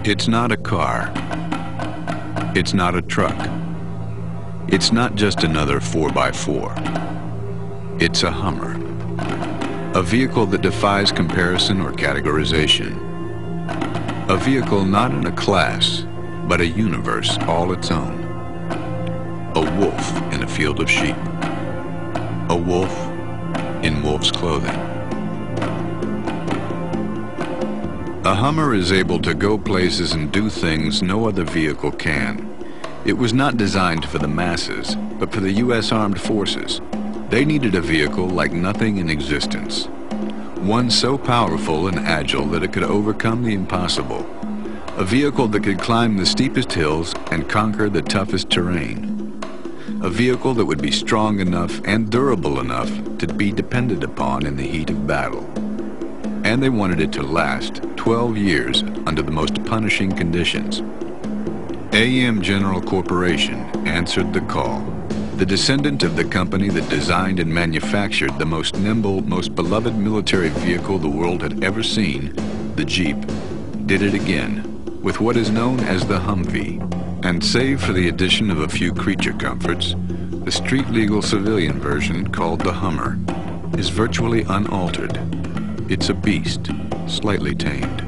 It's not a car. It's not a truck. It's not just another 4x4. It's a Hummer. A vehicle that defies comparison or categorization. A vehicle not in a class, but a universe all its own. A wolf in a field of sheep. A wolf in wolf's clothing. A Hummer is able to go places and do things no other vehicle can. It was not designed for the masses, but for the U.S. Armed Forces. They needed a vehicle like nothing in existence. One so powerful and agile that it could overcome the impossible. A vehicle that could climb the steepest hills and conquer the toughest terrain. A vehicle that would be strong enough and durable enough to be depended upon in the heat of battle. And they wanted it to last 12 years under the most punishing conditions. AM General Corporation answered the call. The descendant of the company that designed and manufactured the most nimble, most beloved military vehicle the world had ever seen, the Jeep, did it again with what is known as the Humvee. And save for the addition of a few creature comforts, the street-legal civilian version, called the Hummer, is virtually unaltered. It's a beast, slightly tamed.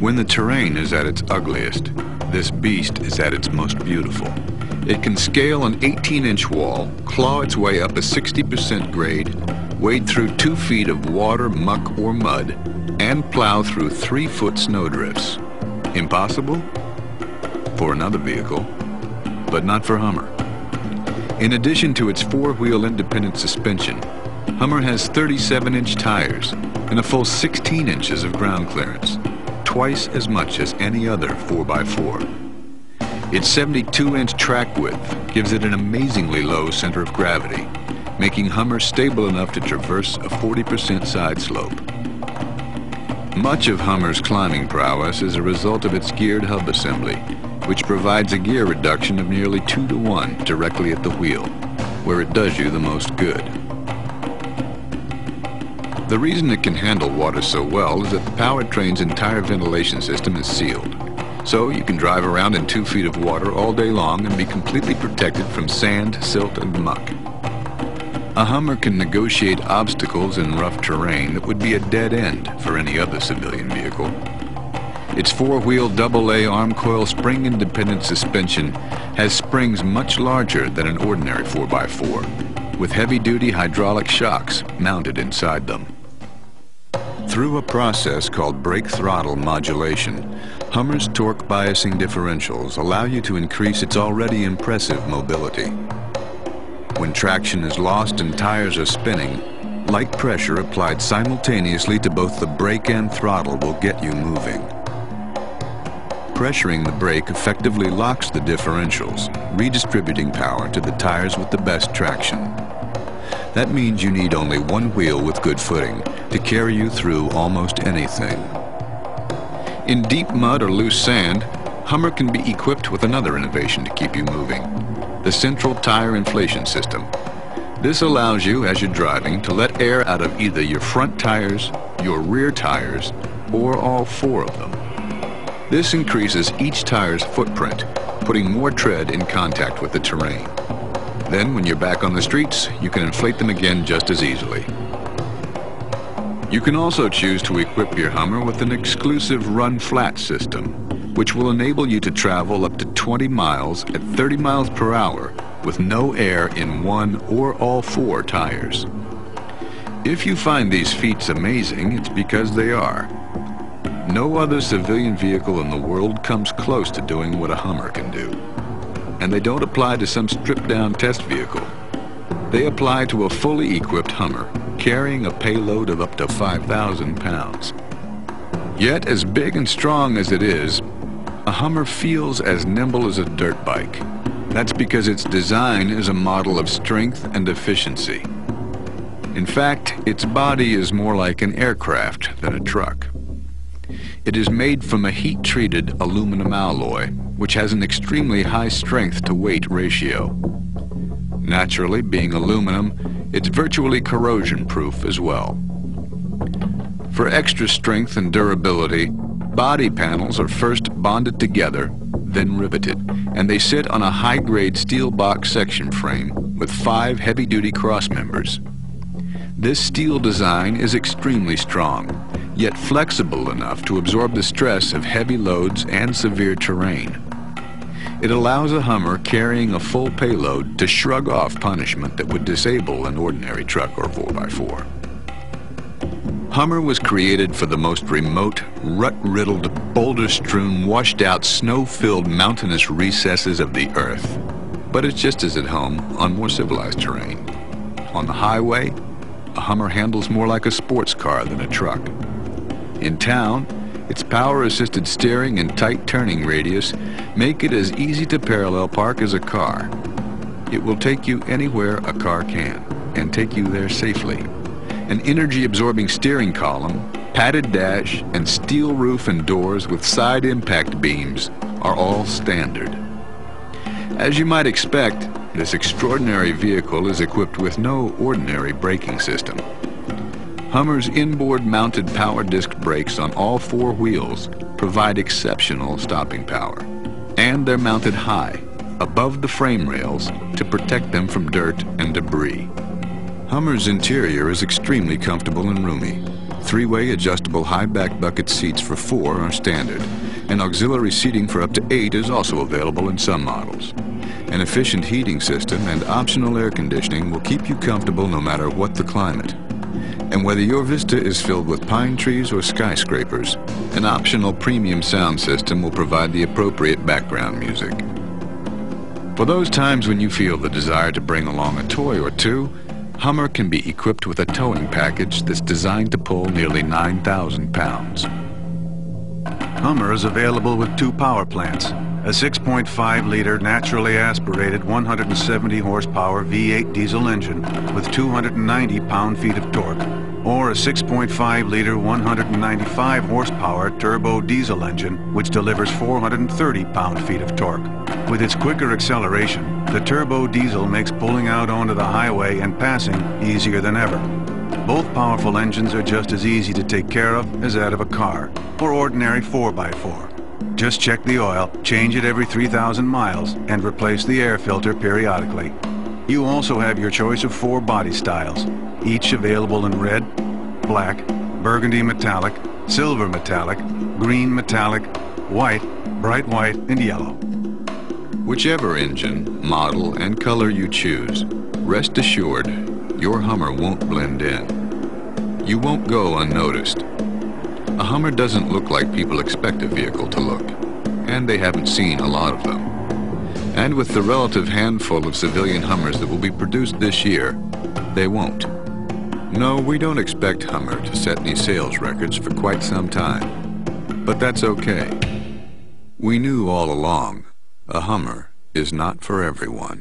When the terrain is at its ugliest, this beast is at its most beautiful. It can scale an 18-inch wall, claw its way up a 60% grade, wade through 2 feet of water, muck, or mud, and plow through 3-foot snowdrifts. Impossible? For another vehicle, but not for Hummer. In addition to its 4-wheel independent suspension, Hummer has 37-inch tires and a full 16 inches of ground clearance, twice as much as any other 4x4. Its 72-inch track width gives it an amazingly low center of gravity, making Hummer stable enough to traverse a 40% side slope. Much of Hummer's climbing prowess is a result of its geared hub assembly, which provides a gear reduction of nearly 2 to 1 directly at the wheel, where it does you the most good. The reason it can handle water so well is that the powertrain's entire ventilation system is sealed, so you can drive around in 2 feet of water all day long and be completely protected from sand, silt, and muck. A Hummer can negotiate obstacles in rough terrain that would be a dead end for any other civilian vehicle. Its 4-wheel AA arm coil spring-independent suspension has springs much larger than an ordinary 4x4, with heavy-duty hydraulic shocks mounted inside them. Through a process called brake throttle modulation, Hummer's torque biasing differentials allow you to increase its already impressive mobility. When traction is lost and tires are spinning, light pressure applied simultaneously to both the brake and throttle will get you moving. Pressuring the brake effectively locks the differentials, redistributing power to the tires with the best traction. That means you need only one wheel with good footing to carry you through almost anything. In deep mud or loose sand, Hummer can be equipped with another innovation to keep you moving: the central tire inflation system. This allows you, as you're driving, to let air out of either your front tires, your rear tires, or all 4 of them. This increases each tire's footprint, putting more tread in contact with the terrain. Then, when you're back on the streets, you can inflate them again just as easily. You can also choose to equip your Hummer with an exclusive run-flat system, which will enable you to travel up to 20 miles at 30 miles per hour with no air in 1 or all 4 tires. If you find these feats amazing, it's because they are. No other civilian vehicle in the world comes close to doing what a Hummer can do. And they don't apply to some stripped-down test vehicle. They apply to a fully equipped Hummer, carrying a payload of up to 5,000 pounds. Yet, as big and strong as it is, a Hummer feels as nimble as a dirt bike. That's because its design is a model of strength and efficiency. In fact, its body is more like an aircraft than a truck. It is made from a heat-treated aluminum alloy, which has an extremely high strength-to-weight ratio. Naturally, being aluminum, it's virtually corrosion-proof as well. For extra strength and durability, body panels are first bonded together, then riveted, and they sit on a high-grade steel box section frame with 5 heavy-duty cross members. This steel design is extremely strong, yet flexible enough to absorb the stress of heavy loads and severe terrain. It allows a Hummer carrying a full payload to shrug off punishment that would disable an ordinary truck or 4x4. Hummer was created for the most remote, rut-riddled, boulder-strewn, washed-out, snow-filled mountainous recesses of the earth. But it's just as at home on more civilized terrain. On the highway, a Hummer handles more like a sports car than a truck. In town, its power-assisted steering and tight turning radius make it as easy to parallel park as a car. It will take you anywhere a car can, and take you there safely. An energy-absorbing steering column, padded dash, and steel roof and doors with side impact beams are all standard. As you might expect, this extraordinary vehicle is equipped with no ordinary braking system. Hummer's inboard-mounted power disc brakes on all 4 wheels provide exceptional stopping power, and they're mounted high, above the frame rails, to protect them from dirt and debris. Hummer's interior is extremely comfortable and roomy. 3-way adjustable high-back bucket seats for 4 are standard, and auxiliary seating for up to 8 is also available in some models. An efficient heating system and optional air conditioning will keep you comfortable no matter what the climate. And whether your vista is filled with pine trees or skyscrapers, an optional premium sound system will provide the appropriate background music. For those times when you feel the desire to bring along a toy or two, Hummer can be equipped with a towing package that's designed to pull nearly 9,000 pounds. Hummer is available with 2 power plants, a 6.5-liter naturally aspirated 170 horsepower V8 diesel engine with 290 pound-feet of torque, or a 6.5-liter 195 horsepower turbo diesel engine which delivers 430 pound-feet of torque. With its quicker acceleration, the turbo diesel makes pulling out onto the highway and passing easier than ever. Both powerful engines are just as easy to take care of as that of a car or ordinary 4x4. Just check the oil, change it every 3,000 miles, and replace the air filter periodically. You also have your choice of 4 body styles, each available in red, black, burgundy metallic, silver metallic, green metallic, white, bright white, and yellow. Whichever engine, model, and color you choose, rest assured your Hummer won't blend in. You won't go unnoticed. A Hummer doesn't look like people expect a vehicle to look, and they haven't seen a lot of them. And with the relative handful of civilian Hummers that will be produced this year, they won't. No, we don't expect Hummer to set any sales records for quite some time, but that's okay. We knew all along, a Hummer is not for everyone.